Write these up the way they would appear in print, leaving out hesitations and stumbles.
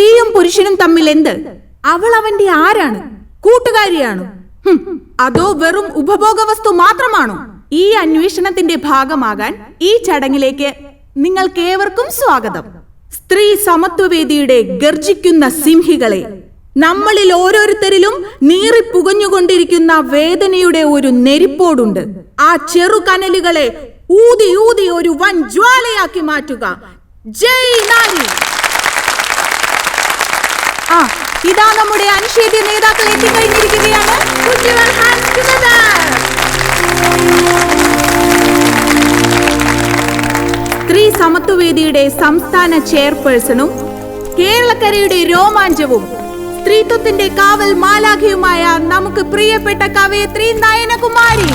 സ്ത്രീയും പുരുഷനും തമ്മിൽ എന്ത്? അവൾ അവന്റെ ആരാണ്? കൂട്ടുകാരിയാണോ? അതോ വെറും ഉപഭോഗ വസ്തു മാത്രമാണോ? ഈ അന്വേഷണത്തിന്റെ ഭാഗമാകാൻ ഈ ചടങ്ങിലേക്ക് നിങ്ങൾക്കേവർക്കും സ്വാഗതം. സ്ത്രീ സമത്വവേദിയുടെ ഗർജിക്കുന്ന സിംഹികളെ, നമ്മളിൽ ഓരോരുത്തരിലും നീറിപ്പുകഞ്ഞുകൊണ്ടിരിക്കുന്ന വേദനയുടെ ഒരു നെരിപ്പോടുണ്ട്. ആ ചെറുകനലുകളെ ഊതി ഊതി ഒരു വൻ ജ്വാലയാക്കി മാറ്റുക. ജയ് നാരി! ഇതാ നമ്മുടെ അനിഷേധ്യ നേതാക്കൾ എത്തിക്കഴിഞ്ഞിരിക്കുകയാണ്. സ്ത്രീ സമത്വവേദിയുടെ സംസ്ഥാന ചെയർപേഴ്സണും കേരളക്കരയുടെ രോമാഞ്ചവും സ്ത്രീത്വത്തിന്റെ കാവൽ മാലാഖയുമായ നമുക്ക് പ്രിയപ്പെട്ട കവയിത്രി നയനകുമാരി,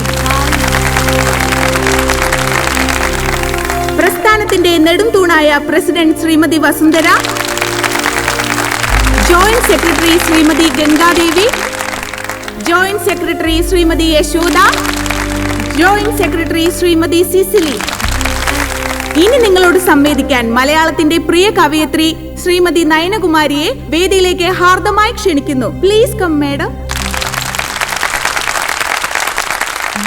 പ്രസ്ഥാനത്തിന്റെ നെടുംതൂണായ president Shrimati Vasundhara, joint secretary Shrimati Gangadevi, joint secretary Shrimati Yashoda, joint secretary Shrimati Cecily. ഇനി നിങ്ങളോട് സംവേദിക്കാൻ മലയാളത്തിന്റെ പ്രിയ കവയിത്രി ശ്രീമതി നയനകുമാരിയെ വേദിയിലേക്ക് ഹാർദമായി ക്ഷണിക്കുന്നു. Please come madam.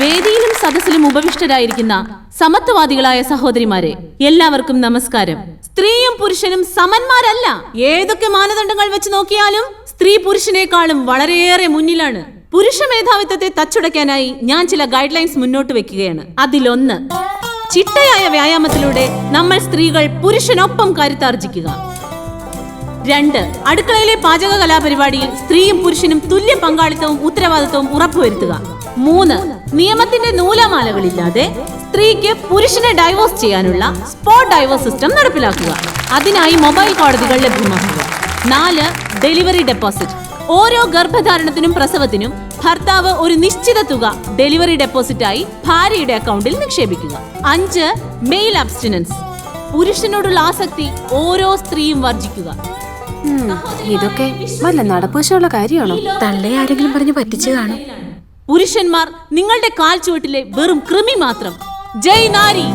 വേദിയിലും സദസ്സിലും ഉപവിഷ്ടരായിരിക്കുന്ന സമത്വവാദികളായ സഹോദരിമാരെ, എല്ലാവർക്കും നമസ്കാരം. സ്ത്രീയും പുരുഷനും സമന്മാരല്ല. ഏതൊക്കെ മാനദണ്ഡങ്ങൾ വെച്ച് നോക്കിയാലും സ്ത്രീ പുരുഷനേക്കാളും വളരെയേറെ മുന്നിലാണ്. പുരുഷ മേധാവിത്വത്തെ തച്ചുടയ്ക്കാനായി ഞാൻ ചില ഗൈഡ് ലൈൻസ് മുന്നോട്ട് വെക്കുകയാണ്. അതിലൊന്ന്, ചിട്ടയായ വ്യായാമത്തിലൂടെ നമ്മൾ സ്ത്രീകൾ പുരുഷനൊപ്പം കരുത്താർജിക്കുക. 2, അടുക്കളയിലെ പാചക കലാപരിപാടിയിൽ സ്ത്രീയും പുരുഷനും തുല്യ പങ്കാളിത്തവും ഉത്തരവാദിത്വവും ഉറപ്പുവരുത്തുക. 3, നിയമത്തിന്റെ നൂലാമാലകളില്ലാതെ സ്ത്രീക്ക് പുരുഷനെ ഡൈവോഴ്സ് ചെയ്യാനുള്ള സ്പോട്ട് ഡൈവോഴ്സ് സിസ്റ്റം നടപ്പിലാക്കുക. അതിനായി മൊബൈൽ കോടതികൾ ലഭ്യമാക്കുക. 4, ഡെലിവറി ഡെപ്പോസിറ്റ്. ഓരോ ഗർഭധാരണത്തിനും പ്രസവത്തിനും ഭർത്താവ് ഒരു നിശ്ചിത തുക ഡെലിവറി ഡെപ്പോസിറ്റായി ഭാര്യയുടെ അക്കൗണ്ടിൽ നിക്ഷേപിക്കുക. 5, മെയിൽ അബ്സ്റ്റിനൻസ്. പുരുഷനോടുള്ള ആസക്തി ഓരോ സ്ത്രീയും വർജിക്കുക. ഇതൊക്കെ വല്ല നടപ്പുവശമുള്ള കാര്യമാണോ? തള്ളെ ആരെങ്കിലും പറഞ്ഞു പറ്റിച്ചു കാണും. പുരുഷന്മാർ നിങ്ങളുടെ കാൽ ചുവട്ടിലെ വെറും കൃമി മാത്രം. ജയ് നാരി!